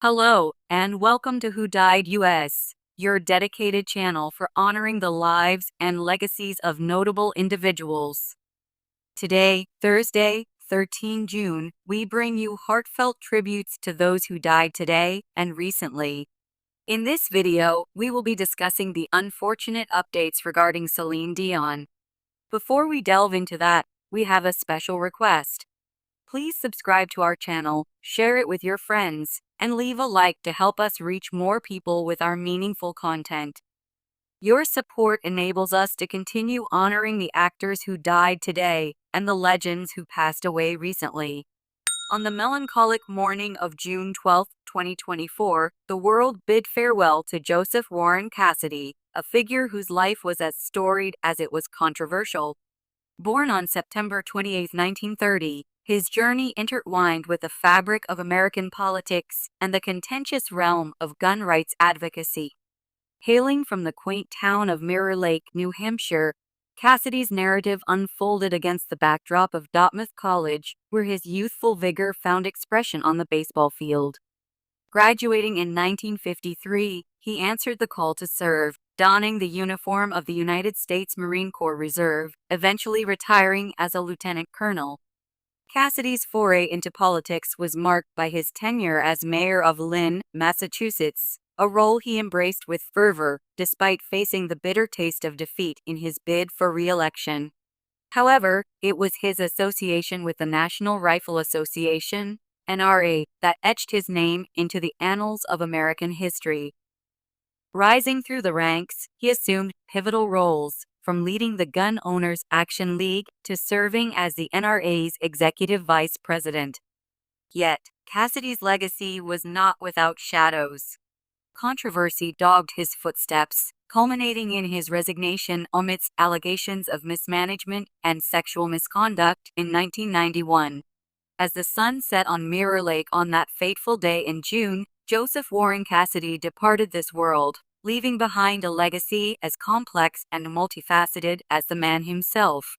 Hello, and welcome to Who Died US, your dedicated channel for honoring the lives and legacies of notable individuals. Today, Thursday, 13 June, we bring you heartfelt tributes to those who died today and recently. In this video, we will be discussing the unfortunate updates regarding Celine Dion. Before we delve into that, we have a special request. Please subscribe to our channel, share it with your friends, and leave a like to help us reach more people with our meaningful content. Your support enables us to continue honoring the actors who died today and the legends who passed away recently. On the melancholic morning of June 12, 2024, the world bid farewell to Joseph Warren Cassidy, a figure whose life was as storied as it was controversial. Born on September 28, 1930, his journey intertwined with the fabric of American politics and the contentious realm of gun rights advocacy. Hailing from the quaint town of Mirror Lake, New Hampshire, Cassidy's narrative unfolded against the backdrop of Dartmouth College, where his youthful vigor found expression on the baseball field. Graduating in 1953, he answered the call to serve, donning the uniform of the United States Marine Corps Reserve, eventually retiring as a lieutenant colonel. Cassidy's foray into politics was marked by his tenure as mayor of Lynn, Massachusetts, a role he embraced with fervor despite facing the bitter taste of defeat in his bid for re-election. However, it was his association with the National Rifle Association, NRA, that etched his name into the annals of American history. Rising through the ranks, he assumed pivotal roles, from leading the Gun Owners Action League to serving as the NRA's executive vice president. Yet, Cassidy's legacy was not without shadows. Controversy dogged his footsteps, culminating in his resignation amidst allegations of mismanagement and sexual misconduct in 1991. As the sun set on Mirror Lake on that fateful day in June, Joseph Warren Cassidy departed this world, leaving behind a legacy as complex and multifaceted as the man himself.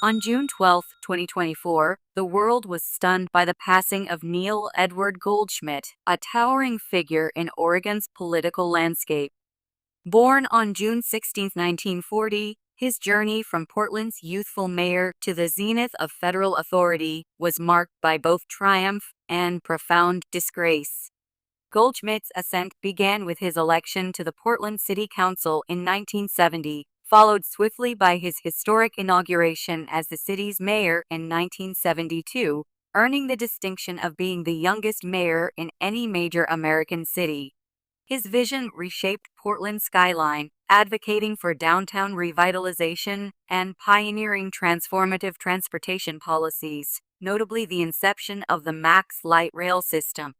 On June 12, 2024, the world was stunned by the passing of Neil Edward Goldschmidt, a towering figure in Oregon's political landscape. Born on June 16, 1940, his journey from Portland's youthful mayor to the zenith of federal authority was marked by both triumph and profound disgrace. Goldschmidt's ascent began with his election to the Portland City Council in 1970, followed swiftly by his historic inauguration as the city's mayor in 1972, earning the distinction of being the youngest mayor in any major American city. His vision reshaped Portland's skyline, advocating for downtown revitalization and pioneering transformative transportation policies, notably the inception of the MAX light rail system.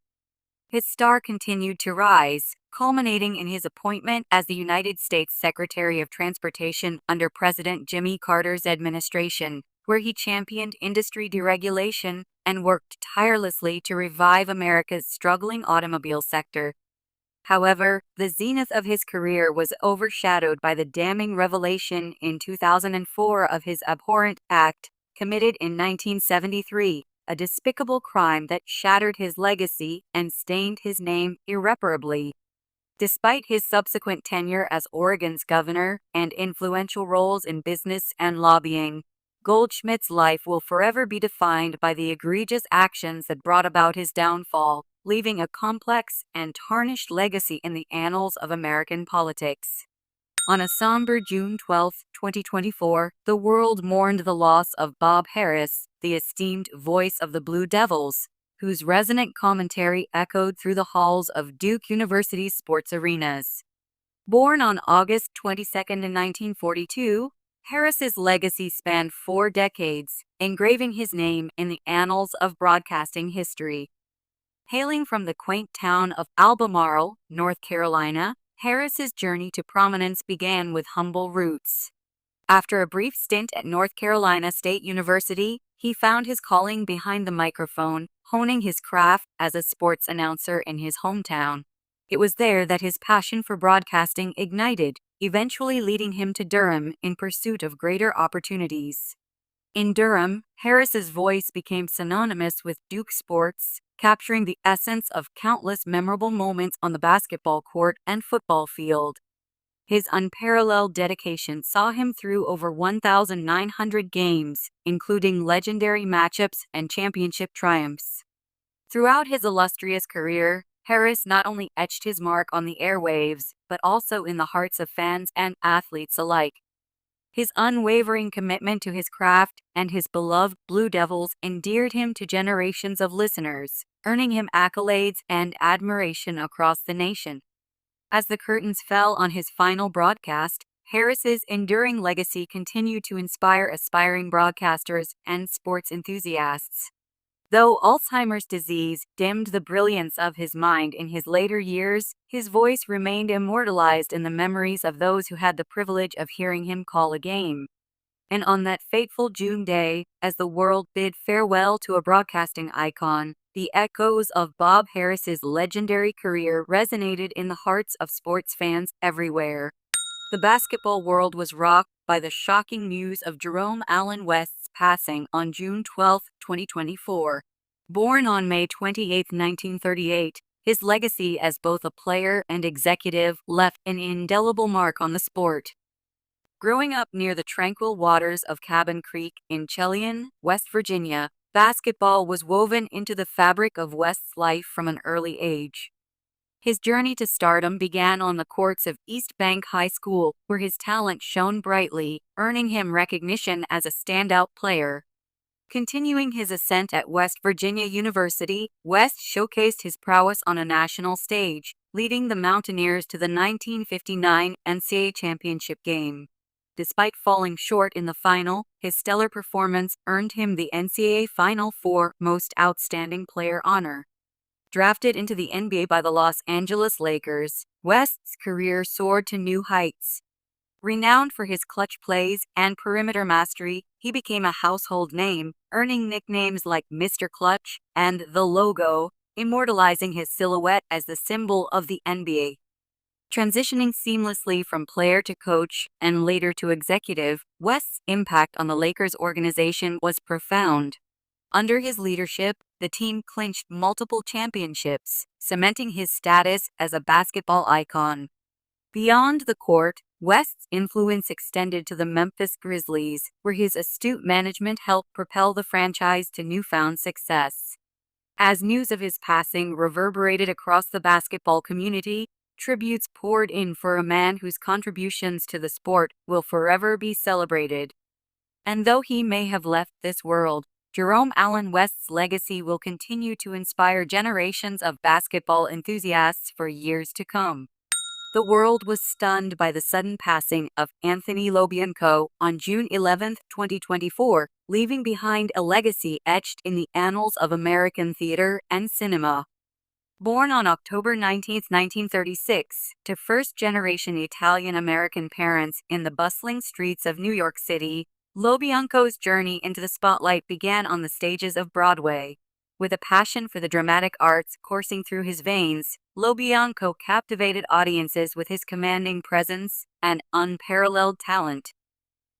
His star continued to rise, culminating in his appointment as the United States Secretary of Transportation under President Jimmy Carter's administration, where he championed industry deregulation and worked tirelessly to revive America's struggling automobile sector. However, the zenith of his career was overshadowed by the damning revelation in 2004 of his abhorrent act, committed in 1973. A despicable crime that shattered his legacy and stained his name irreparably. Despite his subsequent tenure as Oregon's governor and influential roles in business and lobbying, Goldschmidt's life will forever be defined by the egregious actions that brought about his downfall, leaving a complex and tarnished legacy in the annals of American politics. On a somber June 12, 2024, the world mourned the loss of Bob Harris, the esteemed voice of the Blue Devils, whose resonant commentary echoed through the halls of Duke University's sports arenas. Born on August 22, 1942, Harris's legacy spanned 4 decades, engraving his name in the annals of broadcasting history. Hailing from the quaint town of Albemarle, North Carolina, Harris's journey to prominence began with humble roots. After a brief stint at North Carolina State University, he found his calling behind the microphone, honing his craft as a sports announcer in his hometown. It was there that his passion for broadcasting ignited, eventually leading him to Durham in pursuit of greater opportunities. In Durham, Harris's voice became synonymous with Duke sports, capturing the essence of countless memorable moments on the basketball court and football field. His unparalleled dedication saw him through over 1,900 games, including legendary matchups and championship triumphs. Throughout his illustrious career, Harris not only etched his mark on the airwaves, but also in the hearts of fans and athletes alike. His unwavering commitment to his craft and his beloved Blue Devils endeared him to generations of listeners, earning him accolades and admiration across the nation. As the curtains fell on his final broadcast, Harris's enduring legacy continued to inspire aspiring broadcasters and sports enthusiasts. Though Alzheimer's disease dimmed the brilliance of his mind in his later years, his voice remained immortalized in the memories of those who had the privilege of hearing him call a game. And on that fateful June day, as the world bid farewell to a broadcasting icon, the echoes of Bob Harris's legendary career resonated in the hearts of sports fans everywhere. The basketball world was rocked by the shocking news of Jerome Allen West's passing on June 12, 2024. Born on May 28, 1938, his legacy as both a player and executive left an indelible mark on the sport. Growing up near the tranquil waters of Cabin Creek in Celine, West Virginia, basketball was woven into the fabric of West's life from an early age. His journey to stardom began on the courts of East Bank High School, where his talent shone brightly, earning him recognition as a standout player. Continuing his ascent at West Virginia University, West showcased his prowess on a national stage, leading the Mountaineers to the 1959 NCAA championship game. Despite falling short in the final, his stellar performance earned him the NCAA Final Four Most Outstanding Player honor. Drafted into the NBA by the Los Angeles Lakers, West's career soared to new heights. Renowned for his clutch plays and perimeter mastery, he became a household name, earning nicknames like Mr. Clutch and The Logo, immortalizing his silhouette as the symbol of the NBA. Transitioning seamlessly from player to coach and later to executive, West's impact on the Lakers organization was profound. Under his leadership, the team clinched multiple championships, cementing his status as a basketball icon. Beyond the court, West's influence extended to the Memphis Grizzlies, where his astute management helped propel the franchise to newfound success. As news of his passing reverberated across the basketball community, tributes poured in for a man whose contributions to the sport will forever be celebrated. And though he may have left this world, Jerome Allen West's legacy will continue to inspire generations of basketball enthusiasts for years to come. The world was stunned by the sudden passing of Anthony Lo Bianco on June 11, 2024, leaving behind a legacy etched in the annals of American theater and cinema. Born on October 19, 1936, to first-generation Italian-American parents in the bustling streets of New York City, Lo Bianco's journey into the spotlight began on the stages of Broadway. With a passion for the dramatic arts coursing through his veins, Lo Bianco captivated audiences with his commanding presence and unparalleled talent.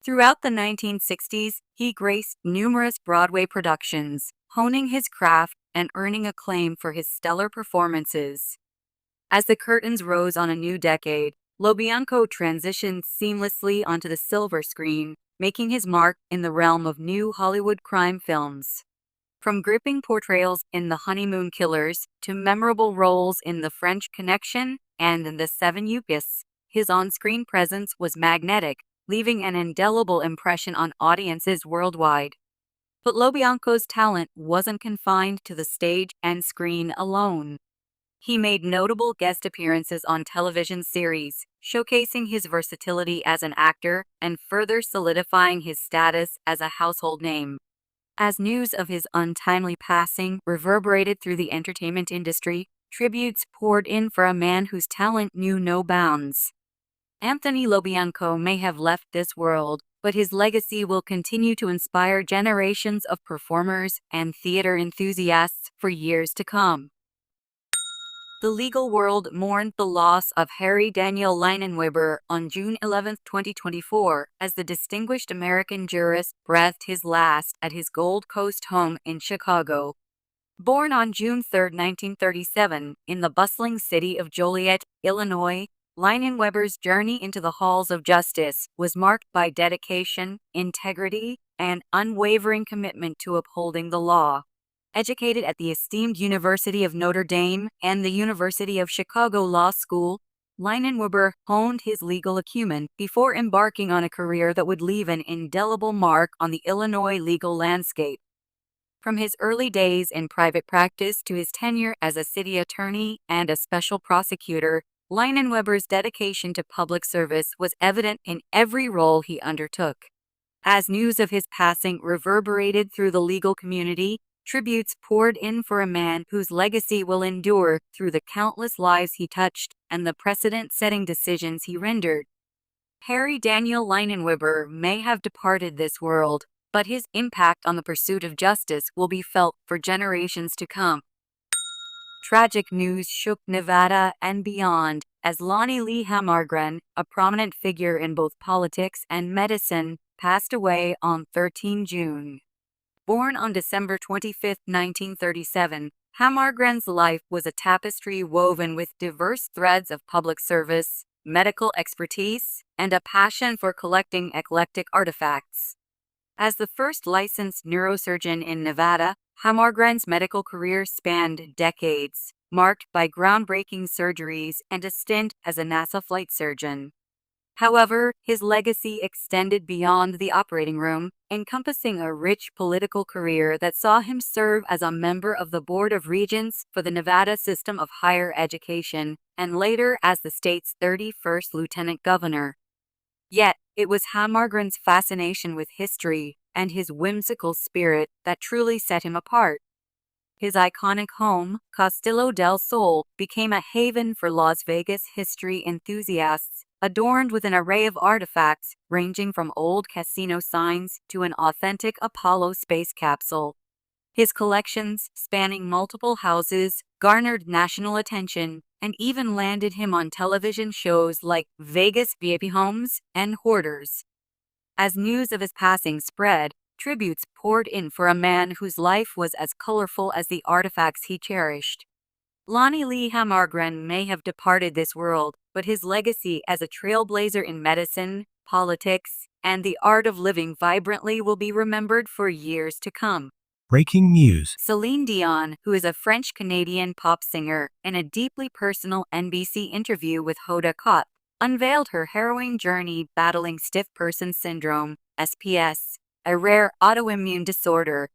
Throughout the 1960s, he graced numerous Broadway productions, honing his craft and earning acclaim for his stellar performances. As the curtains rose on a new decade, Lo Bianco transitioned seamlessly onto the silver screen, making his mark in the realm of new Hollywood crime films. From gripping portrayals in The Honeymoon Killers to memorable roles in The French Connection and in The Seven Youpists, his on-screen presence was magnetic, leaving an indelible impression on audiences worldwide. But Lo Bianco's talent wasn't confined to the stage and screen alone. He made notable guest appearances on television series, showcasing his versatility as an actor and further solidifying his status as a household name. As news of his untimely passing reverberated through the entertainment industry, tributes poured in for a man whose talent knew no bounds. Anthony Lo Bianco may have left this world, but his legacy will continue to inspire generations of performers and theater enthusiasts for years to come. The legal world mourned the loss of Harry Daniel Leinenweber on June 11, 2024, as the distinguished American jurist breathed his last at his Gold Coast home in Chicago. Born on June 3, 1937, in the bustling city of Joliet, Illinois, Leinenweber's journey into the halls of justice was marked by dedication, integrity, and unwavering commitment to upholding the law. Educated at the esteemed University of Notre Dame and the University of Chicago Law School, Leinenweber honed his legal acumen before embarking on a career that would leave an indelible mark on the Illinois legal landscape. From his early days in private practice to his tenure as a city attorney and a special prosecutor, Leinenweber's dedication to public service was evident in every role he undertook. As news of his passing reverberated through the legal community, tributes poured in for a man whose legacy will endure through the countless lives he touched and the precedent-setting decisions he rendered. Harry Daniel Leinenweber may have departed this world, but his impact on the pursuit of justice will be felt for generations to come. Tragic news shook Nevada and beyond as Lonnie Hammargren, a prominent figure in both politics and medicine, passed away on 13 June. Born on December 25, 1937, Hammargren's life was a tapestry woven with diverse threads of public service, medical expertise, and a passion for collecting eclectic artifacts. As the first licensed neurosurgeon in Nevada, Hammargren's medical career spanned decades, marked by groundbreaking surgeries and a stint as a NASA flight surgeon. However, his legacy extended beyond the operating room, encompassing a rich political career that saw him serve as a member of the Board of Regents for the Nevada System of Higher Education, and later as the state's 31st lieutenant governor. Yet, it was Hammargren's fascination with history and his whimsical spirit that truly set him apart. His iconic home, Castillo del Sol, became a haven for Las Vegas history enthusiasts, adorned with an array of artifacts ranging from old casino signs to an authentic Apollo space capsule. His collections, spanning multiple houses, garnered national attention and even landed him on television shows like Vegas VIP Homes and Hoarders. As news of his passing spread, tributes poured in for a man whose life was as colorful as the artifacts he cherished. Lonnie Hammargren may have departed this world, but his legacy as a trailblazer in medicine, politics, and the art of living vibrantly will be remembered for years to come. Breaking news. Celine Dion, who is a French-Canadian pop singer, in a deeply personal NBC interview with Hoda Kotb, unveiled her harrowing journey battling stiff person syndrome, SPS, a rare autoimmune disorder.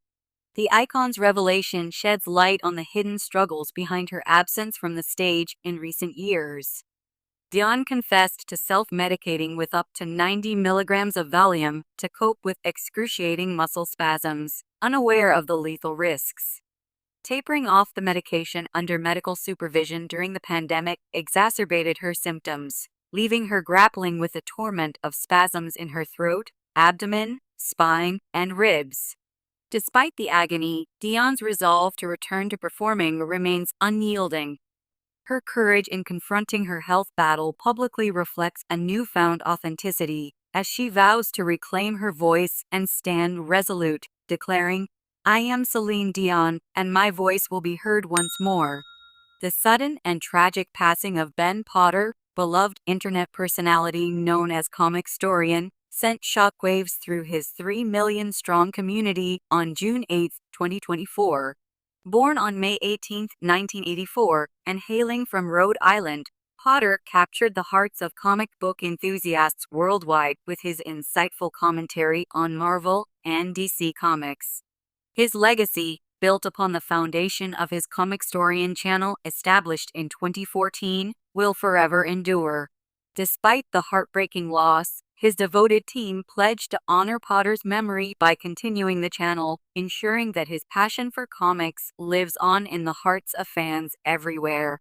The icon's revelation sheds light on the hidden struggles behind her absence from the stage in recent years. Dion confessed to self-medicating with up to 90 milligrams of Valium to cope with excruciating muscle spasms, unaware of the lethal risks. Tapering off the medication under medical supervision during the pandemic exacerbated her symptoms, leaving her grappling with the torment of spasms in her throat, abdomen, spine, and ribs. Despite the agony, Dion's resolve to return to performing remains unyielding. Her courage in confronting her health battle publicly reflects a newfound authenticity, as she vows to reclaim her voice and stand resolute, declaring, "I am Celine Dion, and my voice will be heard once more." The sudden and tragic passing of Ben Potter, beloved internet personality known as Comicstorian, sent shockwaves through his 3 million-strong community on June 8, 2024. Born on May 18, 1984, and hailing from Rhode Island, Potter captured the hearts of comic book enthusiasts worldwide with his insightful commentary on Marvel and DC Comics. His legacy, built upon the foundation of his Comicstorian channel established in 2014, will forever endure. Despite the heartbreaking loss, his devoted team pledged to honor Potter's memory by continuing the channel, ensuring that his passion for comics lives on in the hearts of fans everywhere.